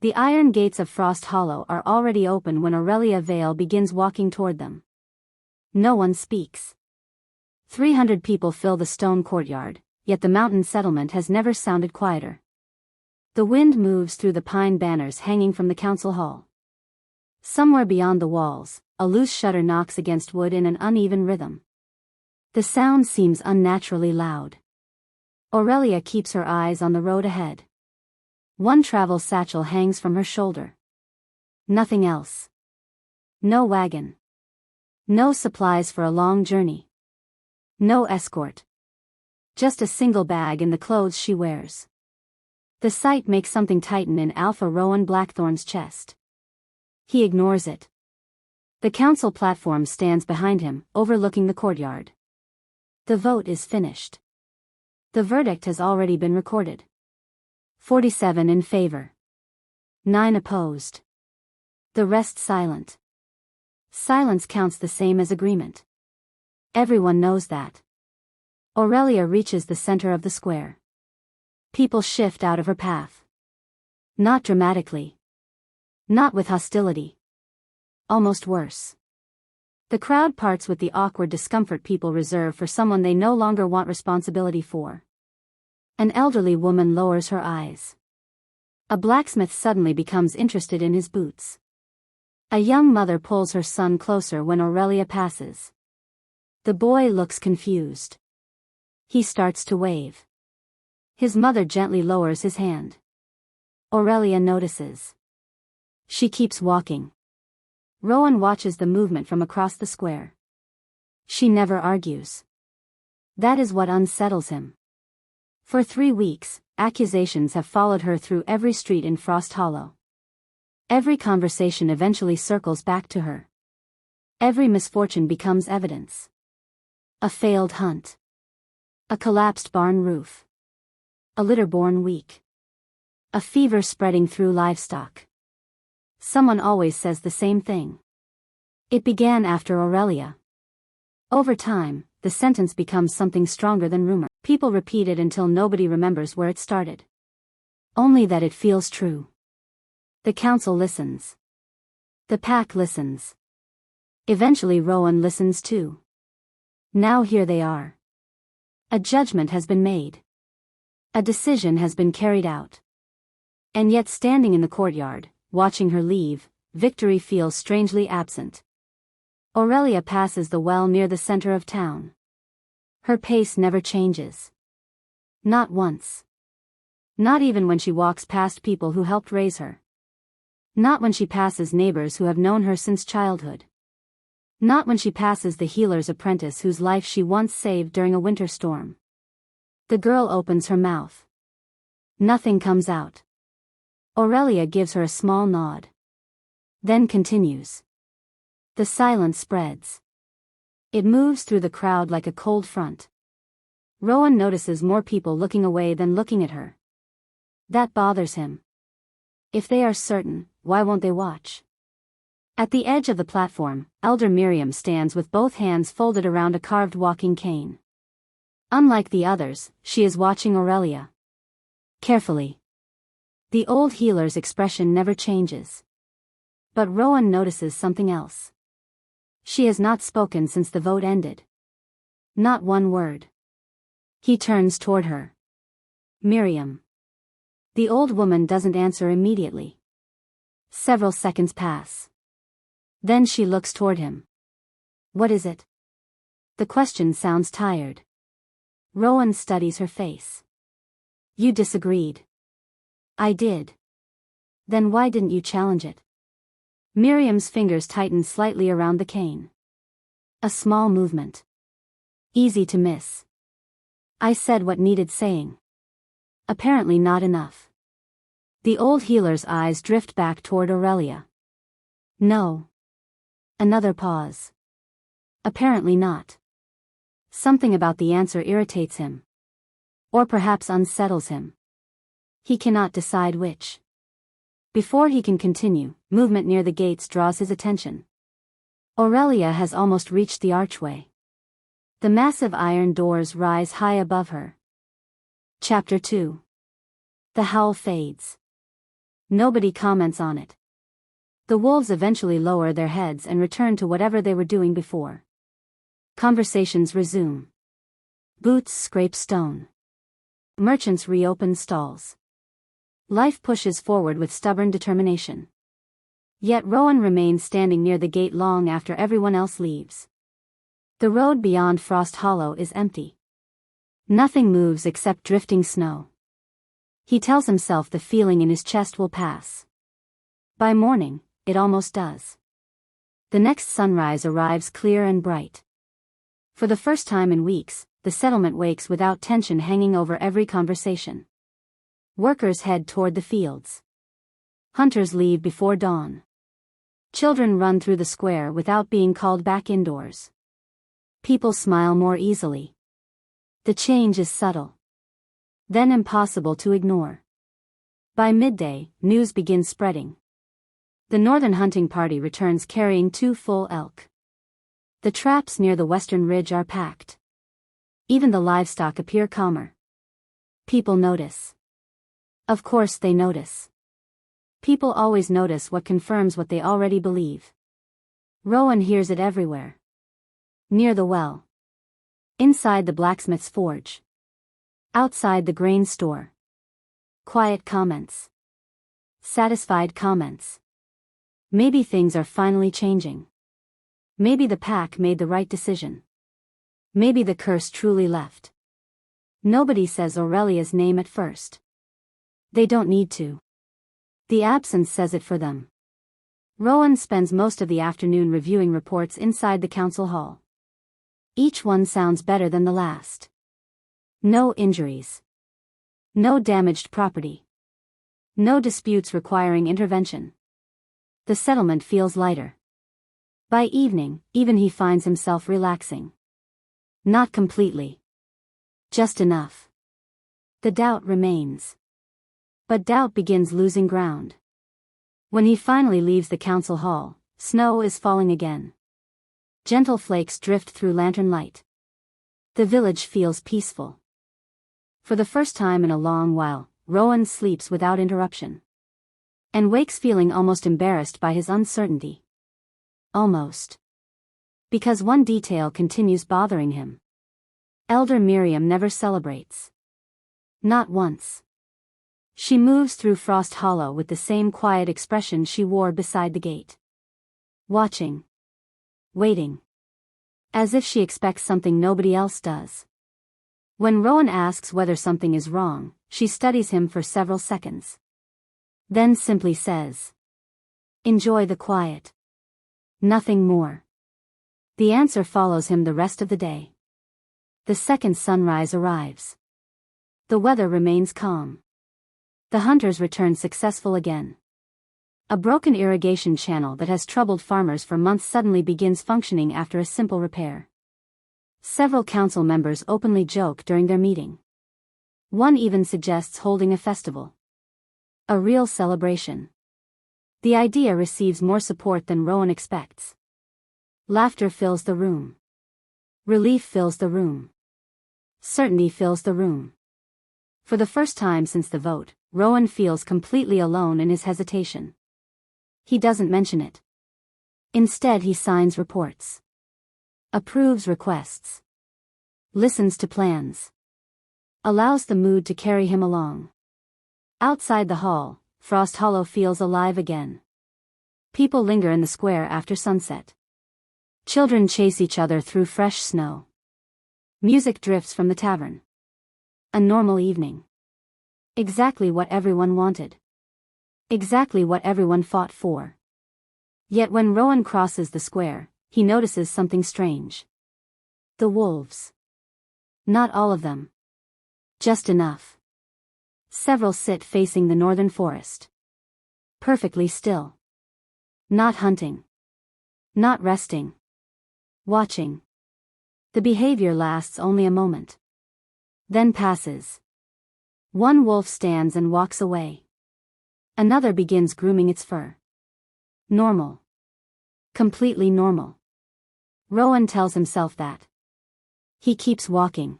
The iron gates of Frost Hollow are already open when Aurelia Vale begins walking toward them. No one speaks. 300 people fill the stone courtyard, yet the mountain settlement has never sounded quieter. The wind moves through the pine banners hanging from the council hall. Somewhere beyond the walls, a loose shutter knocks against wood in an uneven rhythm. The sound seems unnaturally loud. Aurelia keeps her eyes on the road ahead. One travel satchel hangs from her shoulder. Nothing else. No wagon. No supplies for a long journey. No escort. Just a single bag and the clothes she wears. The sight makes something tighten in Alpha Rowan Blackthorne's chest. He ignores it. The council platform stands behind him, overlooking the courtyard. The vote is finished. The verdict has already been recorded. 47 in favor. 9 opposed. The rest silent. Silence counts the same as agreement. Everyone knows that. Aurelia reaches the center of the square. People shift out of her path. Not dramatically. Not with hostility. Almost worse. The crowd parts with the awkward discomfort people reserve for someone they no longer want responsibility for. An elderly woman lowers her eyes. A blacksmith suddenly becomes interested in his boots. A young mother pulls her son closer when Aurelia passes. The boy looks confused. He starts to wave. His mother gently lowers his hand. Aurelia notices. She keeps walking. Rowan watches the movement from across the square. She never argues. That is what unsettles him. For 3 weeks, accusations have followed her through every street in Frost Hollow. Every conversation eventually circles back to her. Every misfortune becomes evidence. A failed hunt. A collapsed barn roof. A litter born weak. A fever spreading through livestock. Someone always says the same thing. It began after Aurelia. Over time, the sentence becomes something stronger than rumor. People repeat it until nobody remembers where it started. Only that it feels true. The council listens. The pack listens. Eventually Rowan listens too. Now here they are. A judgment has been made. A decision has been carried out. And yet standing in the courtyard, watching her leave, victory feels strangely absent. Aurelia passes the well near the center of town. Her pace never changes. Not once. Not even when she walks past people who helped raise her. Not when she passes neighbors who have known her since childhood. Not when she passes the healer's apprentice whose life she once saved during a winter storm. The girl opens her mouth. Nothing comes out. Aurelia gives her a small nod. Then continues. The silence spreads. It moves through the crowd like a cold front. Rowan notices more people looking away than looking at her. That bothers him. If they are certain, why won't they watch? At the edge of the platform, Elder Miriam stands with both hands folded around a carved walking cane. Unlike the others, she is watching Aurelia. Carefully. The old healer's expression never changes. But Rowan notices something else. She has not spoken since the vote ended. Not one word. He turns toward her. Miriam. The old woman doesn't answer immediately. Several seconds pass. Then she looks toward him. What is it? The question sounds tired. Rowan studies her face. You disagreed. I did. Then why didn't you challenge it? Miriam's fingers tighten slightly around the cane. A small movement. Easy to miss. I said what needed saying. Apparently not enough. The old healer's eyes drift back toward Aurelia. No. Another pause. Apparently not. Something about the answer irritates him. Or perhaps unsettles him. He cannot decide which. Before he can continue, movement near the gates draws his attention. Aurelia has almost reached the archway. The massive iron doors rise high above her. Chapter 2. The howl fades. Nobody comments on it. The wolves eventually lower their heads and return to whatever they were doing before. Conversations resume. Boots scrape stone. Merchants reopen stalls. Life pushes forward with stubborn determination. Yet Rowan remains standing near the gate long after everyone else leaves. The road beyond Frost Hollow is empty. Nothing moves except drifting snow. He tells himself the feeling in his chest will pass. By morning, it almost does. The next sunrise arrives clear and bright. For the first time in weeks, the settlement wakes without tension hanging over every conversation. Workers head toward the fields. Hunters leave before dawn. Children run through the square without being called back indoors. People smile more easily. The change is subtle, then impossible to ignore. By midday, news begins spreading. The northern hunting party returns carrying 2 full elk. The traps near the western ridge are packed. Even the livestock appear calmer. People notice. Of course they notice. People always notice what confirms what they already believe. Rowan hears it everywhere. Near the well. Inside the blacksmith's forge. Outside the grain store. Quiet comments. Satisfied comments. Maybe things are finally changing. Maybe the pack made the right decision. Maybe the curse truly left. Nobody says Aurelia's name at first. They don't need to. The absence says it for them. Rowan spends most of the afternoon reviewing reports inside the council hall. Each one sounds better than the last. No injuries. No damaged property. No disputes requiring intervention. The settlement feels lighter. By evening, even he finds himself relaxing. Not completely. Just enough. The doubt remains. But doubt begins losing ground. When he finally leaves the council hall, snow is falling again. Gentle flakes drift through lantern light. The village feels peaceful. For the first time in a long while, Rowan sleeps without interruption. And wakes feeling almost embarrassed by his uncertainty. Almost. Because one detail continues bothering him. Elder Miriam never celebrates. Not once. She moves through Frost Hollow with the same quiet expression she wore beside the gate. Watching. Waiting. As if she expects something nobody else does. When Rowan asks whether something is wrong, she studies him for several seconds. Then simply says, "Enjoy the quiet." Nothing more. The answer follows him the rest of the day. The second sunrise arrives. The weather remains calm. The hunters return successful again. A broken irrigation channel that has troubled farmers for months suddenly begins functioning after a simple repair. Several council members openly joke during their meeting. One even suggests holding a festival. A real celebration. The idea receives more support than Rowan expects. Laughter fills the room. Relief fills the room. Certainty fills the room. For the first time since the vote, Rowan feels completely alone in his hesitation. He doesn't mention it. Instead he signs reports. Approves requests. Listens to plans. Allows the mood to carry him along. Outside the hall, Frost Hollow feels alive again. People linger in the square after sunset. Children chase each other through fresh snow. Music drifts from the tavern. A normal evening. Exactly what everyone wanted. Exactly what everyone fought for. Yet when Rowan crosses the square, he notices something strange. The wolves. Not all of them. Just enough. Several sit facing the northern forest. Perfectly still. Not hunting. Not resting. Watching. The behavior lasts only a moment. Then passes. One wolf stands and walks away. Another begins grooming its fur. Normal. Completely normal. Rowan tells himself that. He keeps walking.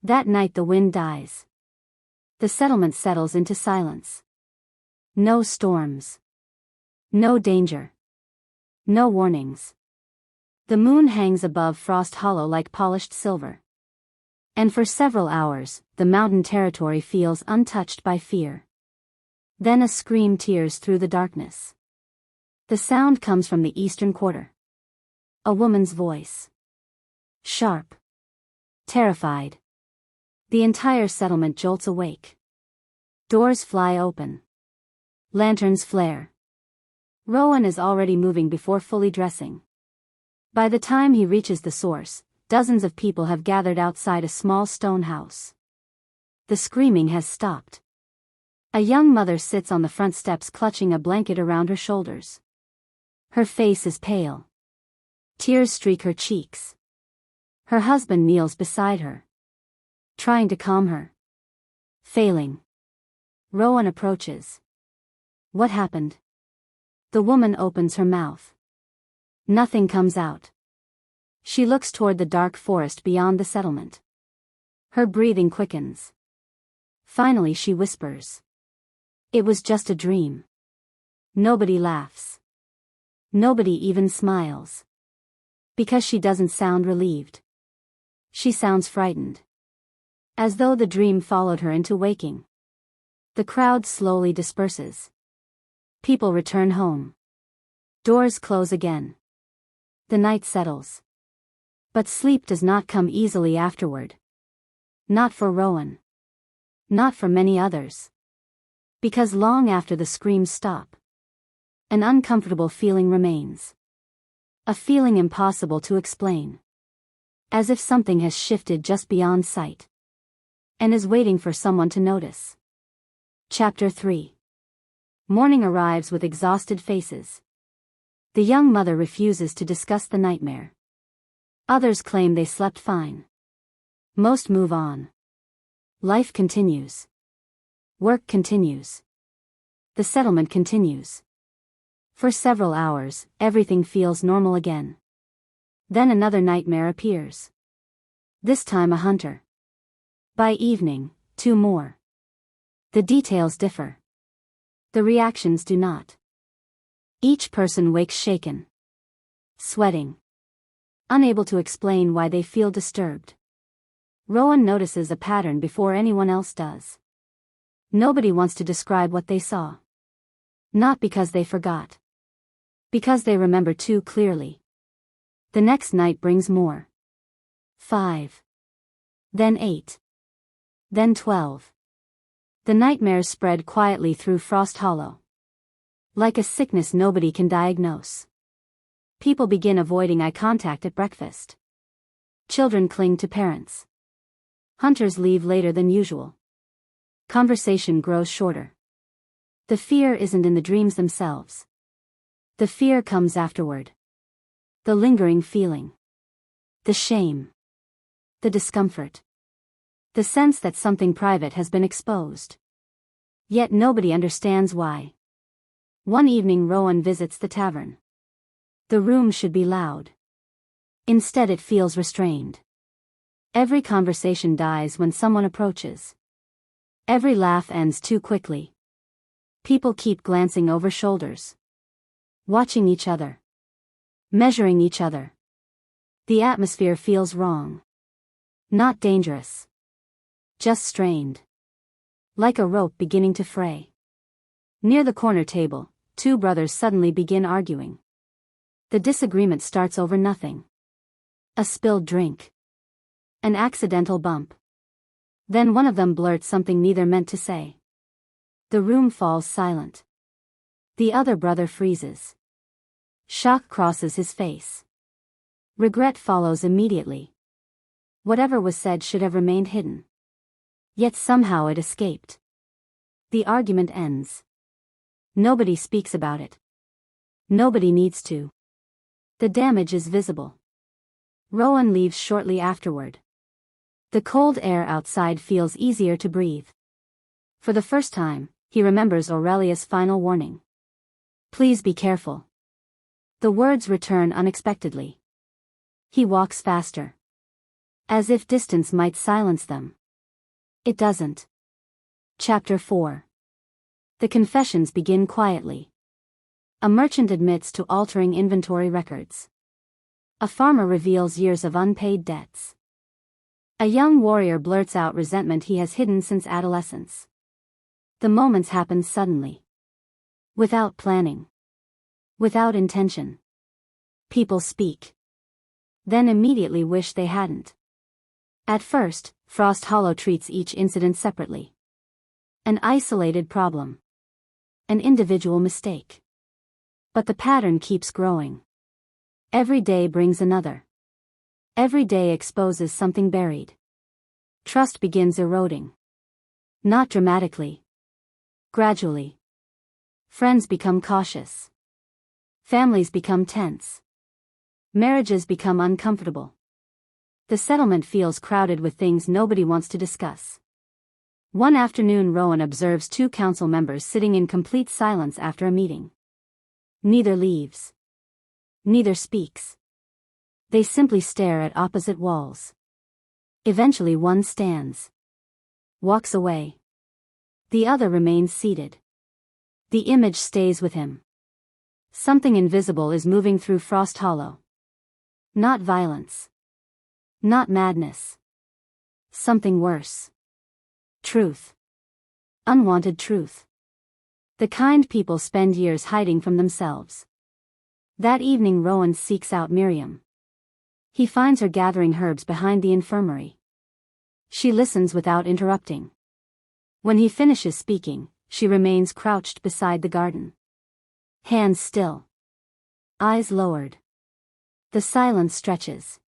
That night the wind dies. The settlement settles into silence. No storms. No danger. No warnings. The moon hangs above Frost Hollow like polished silver. And for several hours, the mountain territory feels untouched by fear. Then a scream tears through the darkness. The sound comes from the eastern quarter. A woman's voice. Sharp. Terrified. The entire settlement jolts awake. Doors fly open. Lanterns flare. Rowan is already moving before fully dressing. By the time he reaches the source, dozens of people have gathered outside a small stone house. The screaming has stopped. A young mother sits on the front steps clutching a blanket around her shoulders. Her face is pale. Tears streak her cheeks. Her husband kneels beside her, trying to calm her. Failing. Rowan approaches. What happened? The woman opens her mouth. Nothing comes out. She looks toward the dark forest beyond the settlement. Her breathing quickens. Finally she whispers. It was just a dream. Nobody laughs. Nobody even smiles. Because she doesn't sound relieved. She sounds frightened. As though the dream followed her into waking. The crowd slowly disperses. People return home. Doors close again. The night settles. But sleep does not come easily afterward. Not for Rowan. Not for many others. Because long after the screams stop, an uncomfortable feeling remains. A feeling impossible to explain. As if something has shifted just beyond sight. And is waiting for someone to notice. Chapter 3. Morning arrives with exhausted faces. The young mother refuses to discuss the nightmare. Others claim they slept fine. Most move on. Life continues. Work continues. The settlement continues. For several hours, everything feels normal again. Then another nightmare appears. This time a hunter. By evening, 2 more. The details differ. The reactions do not. Each person wakes shaken. Sweating. Unable to explain why they feel disturbed. Rowan notices a pattern before anyone else does. Nobody wants to describe what they saw. Not because they forgot. Because they remember too clearly. The next night brings more. 5. Then 8. Then 12. The nightmares spread quietly through Frost Hollow. Like a sickness nobody can diagnose. People begin avoiding eye contact at breakfast. Children cling to parents. Hunters leave later than usual. Conversation grows shorter. The fear isn't in the dreams themselves. The fear comes afterward. The lingering feeling. The shame. The discomfort. The sense that something private has been exposed. Yet nobody understands why. One evening Rowan visits the tavern. The room should be loud. Instead it feels restrained. Every conversation dies when someone approaches. Every laugh ends too quickly. People keep glancing over shoulders. Watching each other. Measuring each other. The atmosphere feels wrong. Not dangerous. Just strained. Like a rope beginning to fray. Near the corner table, 2 brothers suddenly begin arguing. The disagreement starts over nothing. A spilled drink. An accidental bump. Then one of them blurts something neither meant to say. The room falls silent. The other brother freezes. Shock crosses his face. Regret follows immediately. Whatever was said should have remained hidden. Yet somehow it escaped. The argument ends. Nobody speaks about it. Nobody needs to. The damage is visible. Rowan leaves shortly afterward. The cold air outside feels easier to breathe. For the first time, he remembers Aurelia's final warning. Please be careful. The words return unexpectedly. He walks faster. As if distance might silence them. It doesn't. Chapter 4. The confessions begin quietly. A merchant admits to altering inventory records. A farmer reveals years of unpaid debts. A young warrior blurts out resentment he has hidden since adolescence. The moments happen suddenly. Without planning. Without intention. People speak. Then immediately wish they hadn't. At first, Frost Hollow treats each incident separately. An isolated problem. An individual mistake. But the pattern keeps growing. Every day brings another. Every day exposes something buried. Trust begins eroding. Not dramatically. Gradually. Friends become cautious. Families become tense. Marriages become uncomfortable. The settlement feels crowded with things nobody wants to discuss. One afternoon, Rowan observes two council members sitting in complete silence after a meeting. Neither leaves. Neither speaks. They simply stare at opposite walls. Eventually one stands. Walks away. The other remains seated. The image stays with him. Something invisible is moving through Frost Hollow. Not violence. Not madness. Something worse. Truth. Unwanted truth. The kind people spend years hiding from themselves. That evening Rowan seeks out Miriam. He finds her gathering herbs behind the infirmary. She listens without interrupting. When he finishes speaking, she remains crouched beside the garden. Hands still. Eyes lowered. The silence stretches.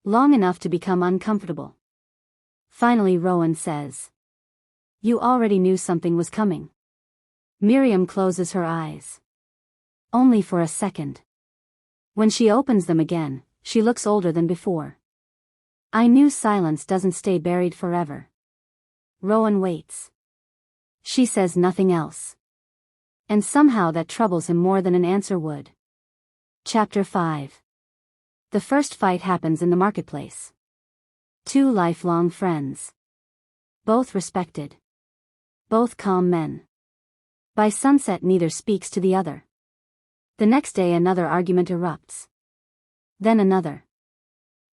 Long enough to become uncomfortable. Finally Rowan says. You already knew something was coming. Miriam closes her eyes. Only for a second. When she opens them again, she looks older than before. I knew silence doesn't stay buried forever. Rowan waits. She says nothing else. And somehow that troubles him more than an answer would. Chapter 5. The first fight happens in the marketplace. Two lifelong friends. Both respected. Both calm men. By sunset neither speaks to the other. The next day another argument erupts. Then another.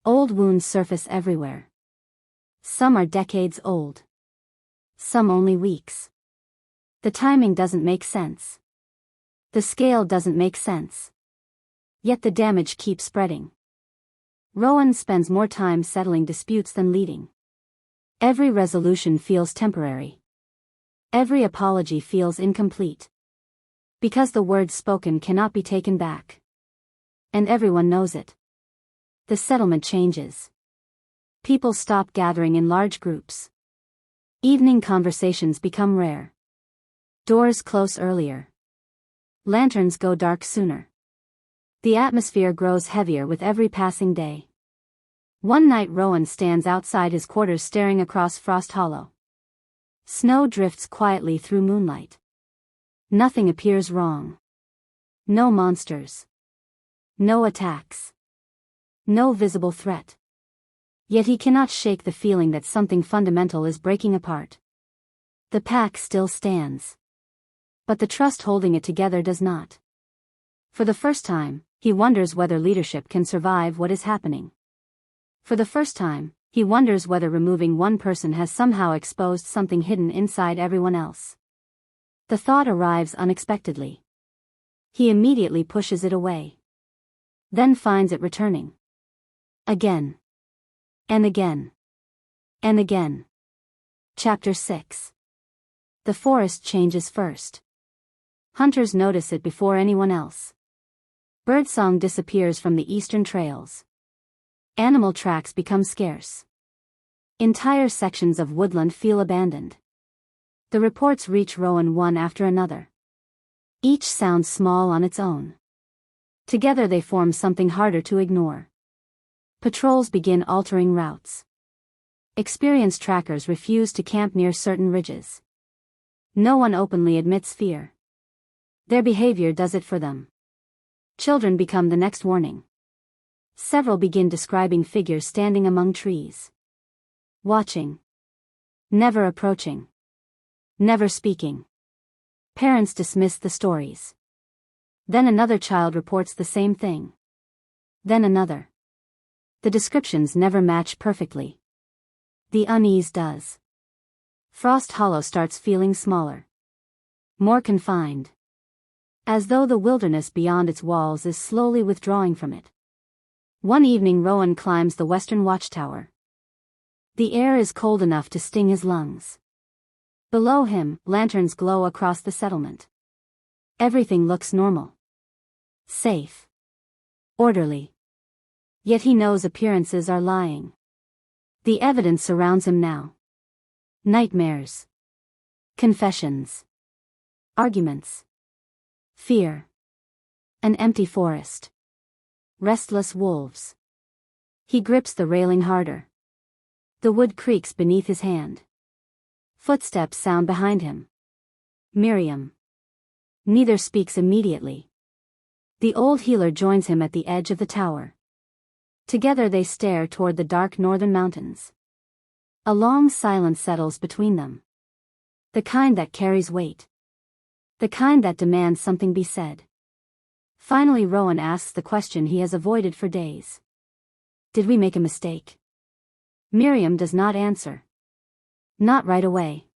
Old wounds surface everywhere. Some are decades old. Some only weeks. The timing doesn't make sense. The scale doesn't make sense. Yet the damage keeps spreading. Rowan spends more time settling disputes than leading. Every resolution feels temporary. Every apology feels incomplete. Because the words spoken cannot be taken back. And everyone knows it. The settlement changes. People stop gathering in large groups. Evening conversations become rare. Doors close earlier. Lanterns go dark sooner. The atmosphere grows heavier with every passing day. One night Rowan stands outside his quarters staring across Frost Hollow. Snow drifts quietly through moonlight. Nothing appears wrong. No monsters. No attacks. No visible threat. Yet he cannot shake the feeling that something fundamental is breaking apart. The pack still stands. But the trust holding it together does not. For the first time, he wonders whether leadership can survive what is happening. For the first time, he wonders whether removing one person has somehow exposed something hidden inside everyone else. The thought arrives unexpectedly. He immediately pushes it away. Then finds it returning. Again. And again. And again. Chapter 6. The forest changes first. Hunters notice it before anyone else. Birdsong disappears from the eastern trails. Animal tracks become scarce. Entire sections of woodland feel abandoned. The reports reach Rowan one after another. Each sounds small on its own. Together they form something harder to ignore. Patrols begin altering routes. Experienced trackers refuse to camp near certain ridges. No one openly admits fear. Their behavior does it for them. Children become the next warning. Several begin describing figures standing among trees. Watching. Never approaching. Never speaking. Parents dismiss the stories. Then another child reports the same thing. Then another. The descriptions never match perfectly. The unease does. Frost Hollow starts feeling smaller. More confined. As though the wilderness beyond its walls is slowly withdrawing from it. One evening Rowan climbs the western watchtower. The air is cold enough to sting his lungs. Below him, lanterns glow across the settlement. Everything looks normal. Safe. Orderly. Yet he knows appearances are lying. The evidence surrounds him now. Nightmares. Confessions. Arguments. Fear. An empty forest. Restless wolves. He grips the railing harder. The wood creaks beneath his hand. Footsteps sound behind him. Miriam. Neither speaks immediately. The old healer joins him at the edge of the tower. Together they stare toward the dark northern mountains. A long silence settles between them. The kind that carries weight. The kind that demands something be said. Finally Rowan asks the question he has avoided for days. Did we make a mistake? Miriam does not answer. Not right away.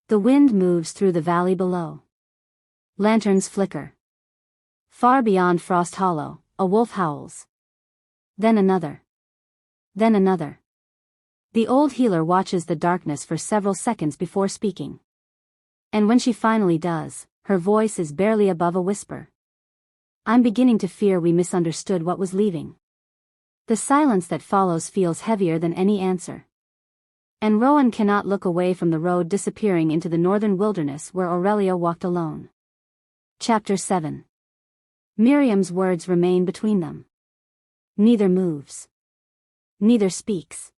The wind moves through the valley below. Lanterns flicker. Far beyond Frost Hollow, a wolf howls. Then another. Then another. The old healer watches the darkness for several seconds before speaking. And when she finally does, her voice is barely above a whisper. I'm beginning to fear we misunderstood what was leaving. The silence that follows feels heavier than any answer. And Rowan cannot look away from the road disappearing into the northern wilderness where Aurelia walked alone. Chapter 7. Miriam's words remain between them. Neither moves. Neither speaks.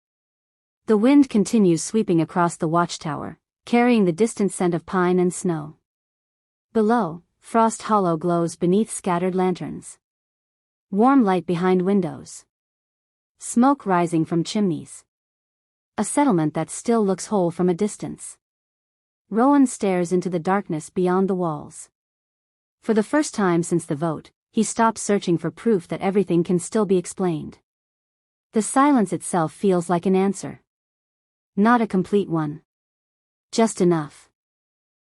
The wind continues sweeping across the watchtower, carrying the distant scent of pine and snow. Below, Frost Hollow glows beneath scattered lanterns. Warm light behind windows. Smoke rising from chimneys. A settlement that still looks whole from a distance. Rowan stares into the darkness beyond the walls. For the first time since the vote, he stops searching for proof that everything can still be explained. The silence itself feels like an answer. Not a complete one. Just enough.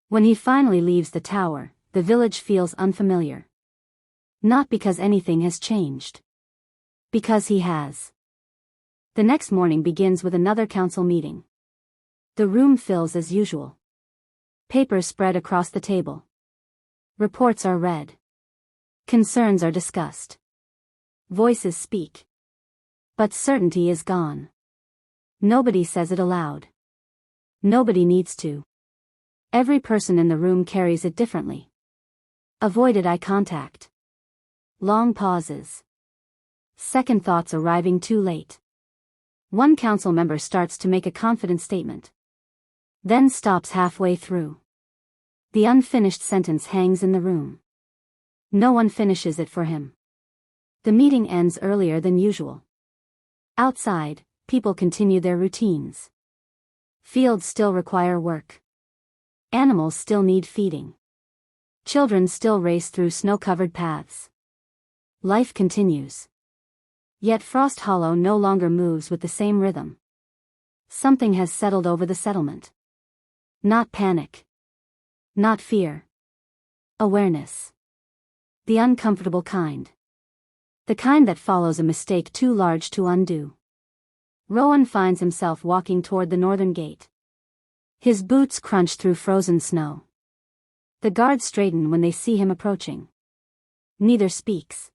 When he finally leaves the tower, the village feels unfamiliar. Not because anything has changed. Because he has. The next morning begins with another council meeting. The room fills as usual. Papers spread across the table. Reports are read. Concerns are discussed. Voices speak. But certainty is gone. Nobody says it aloud. Nobody needs to. Every person in the room carries it differently. Avoided eye contact. Long pauses. Second thoughts arriving too late. One council member starts to make a confident statement. Then stops halfway through. The unfinished sentence hangs in the room. No one finishes it for him. The meeting ends earlier than usual. Outside, people continue their routines. Fields still require work. Animals still need feeding. Children still race through snow-covered paths. Life continues. Yet Frost Hollow no longer moves with the same rhythm. Something has settled over the settlement. Not panic. Not fear. Awareness. The uncomfortable kind. The kind that follows a mistake too large to undo. Rowan finds himself walking toward the northern gate. His boots crunch through frozen snow. The guards straighten when they see him approaching. Neither speaks.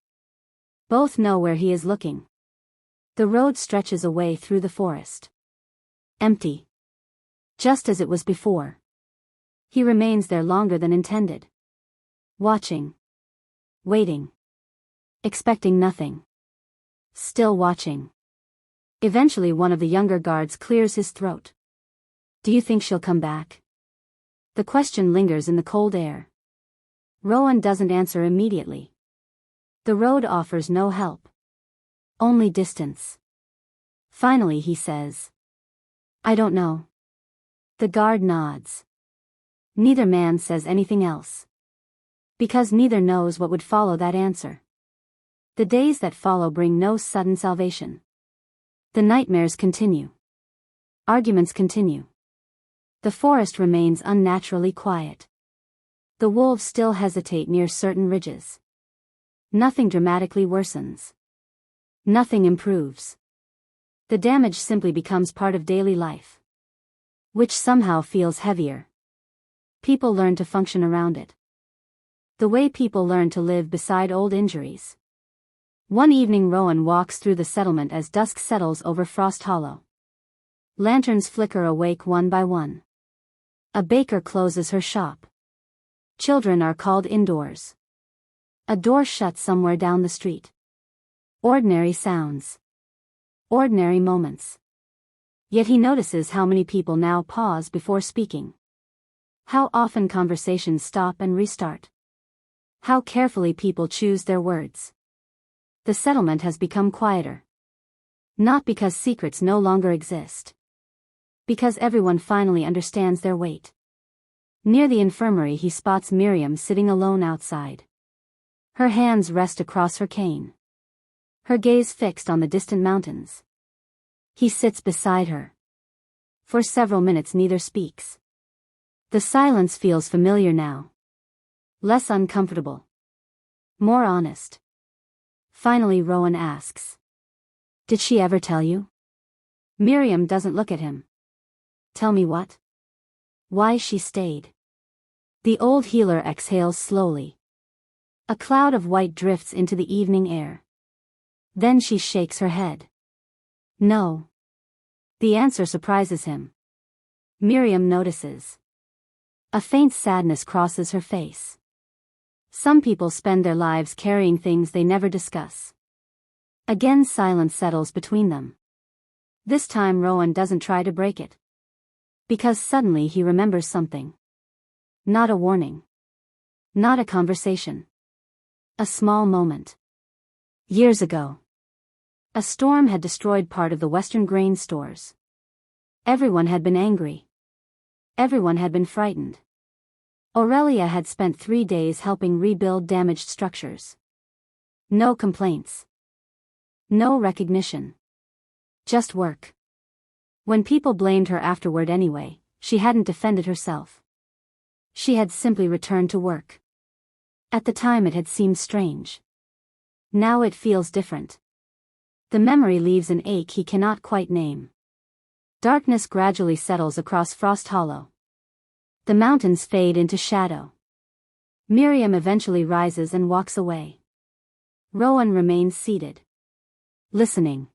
Both know where he is looking. The road stretches away through the forest. Empty. Just as it was before. He remains there longer than intended. Watching. Waiting. Expecting nothing. Still watching. Eventually one of the younger guards clears his throat. Do you think she'll come back? The question lingers in the cold air. Rowan doesn't answer immediately. The road offers no help. Only distance. Finally he says. I don't know. The guard nods. Neither man says anything else. Because neither knows what would follow that answer. The days that follow bring no sudden salvation. The nightmares continue. Arguments continue. The forest remains unnaturally quiet. The wolves still hesitate near certain ridges. Nothing dramatically worsens. Nothing improves. The damage simply becomes part of daily life. Which somehow feels heavier. People learn to function around it. The way people learn to live beside old injuries. One evening Rowan walks through the settlement as dusk settles over Frost Hollow. Lanterns flicker awake one by one. A baker closes her shop. Children are called indoors. A door shuts somewhere down the street. Ordinary sounds. Ordinary moments. Yet he notices how many people now pause before speaking. How often conversations stop and restart. How carefully people choose their words. The settlement has become quieter. Not because secrets no longer exist. Because everyone finally understands their weight. Near the infirmary he spots Miriam sitting alone outside. Her hands rest across her cane. Her gaze fixed on the distant mountains. He sits beside her. For several minutes neither speaks. The silence feels familiar now. Less uncomfortable. More honest. Finally Rowan asks. Did she ever tell you? Miriam doesn't look at him. Tell me what? Why she stayed. The old healer exhales slowly. A cloud of white drifts into the evening air. Then she shakes her head. No. The answer surprises him. Miriam notices. A faint sadness crosses her face. Some people spend their lives carrying things they never discuss. Again silence settles between them. This time Rowan doesn't try to break it. Because suddenly he remembers something. Not a warning. Not a conversation. A small moment. Years ago. A storm had destroyed part of the western grain stores. Everyone had been angry. Everyone had been frightened. Aurelia had spent 3 days helping rebuild damaged structures. No complaints. No recognition. Just work. When people blamed her afterward anyway, she hadn't defended herself. She had simply returned to work. At the time it had seemed strange. Now it feels different. The memory leaves an ache he cannot quite name. Darkness gradually settles across Frost Hollow. The mountains fade into shadow. Miriam eventually rises and walks away. Rowan remains seated. Listening.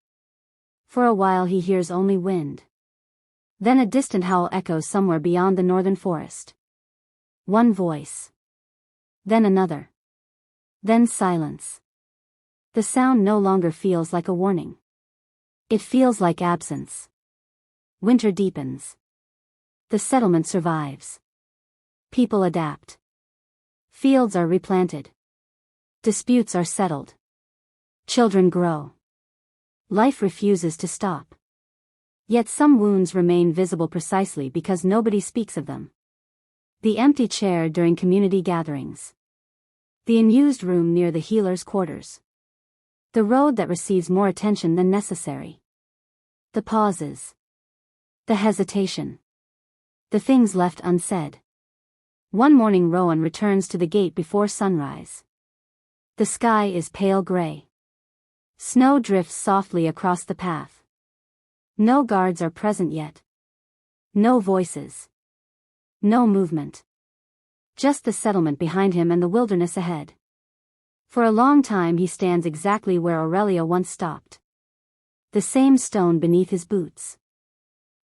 For a while he hears only wind. Then a distant howl echoes somewhere beyond the northern forest. One voice. Then another. Then silence. The sound no longer feels like a warning. It feels like absence. Winter deepens. The settlement survives. People adapt. Fields are replanted. Disputes are settled. Children grow. Life refuses to stop. Yet some wounds remain visible precisely because nobody speaks of them. The empty chair during community gatherings. The unused room near the healer's quarters. The road that receives more attention than necessary. The pauses. The hesitation. The things left unsaid. One morning Rowan returns to the gate before sunrise. The sky is pale gray. Snow drifts softly across the path. No guards are present yet. No voices. No movement. Just the settlement behind him and the wilderness ahead. For a long time he stands exactly where Aurelia once stopped. The same stone beneath his boots.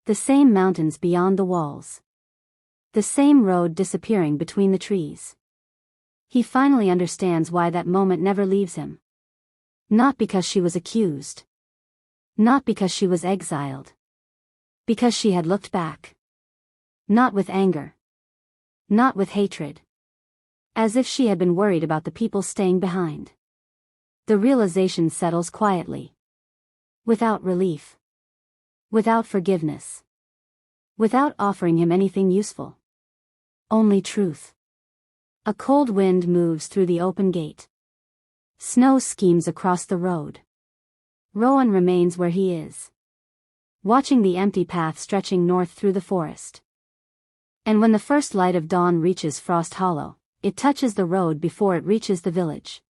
The same mountains beyond the walls. The same road disappearing between the trees. He finally understands why that moment never leaves him. Not because she was accused. Not because she was exiled. Because she had looked back. Not with anger. Not with hatred. As if she had been worried about the people staying behind. The realization settles quietly. Without relief. Without forgiveness. Without offering him anything useful. only truth. A cold wind moves through the open gate. Snow schemes across the road. Rowan remains where he is, watching the empty path stretching north through the forest. And when the first light of dawn reaches Frost Hollow, it touches the road before it reaches the village.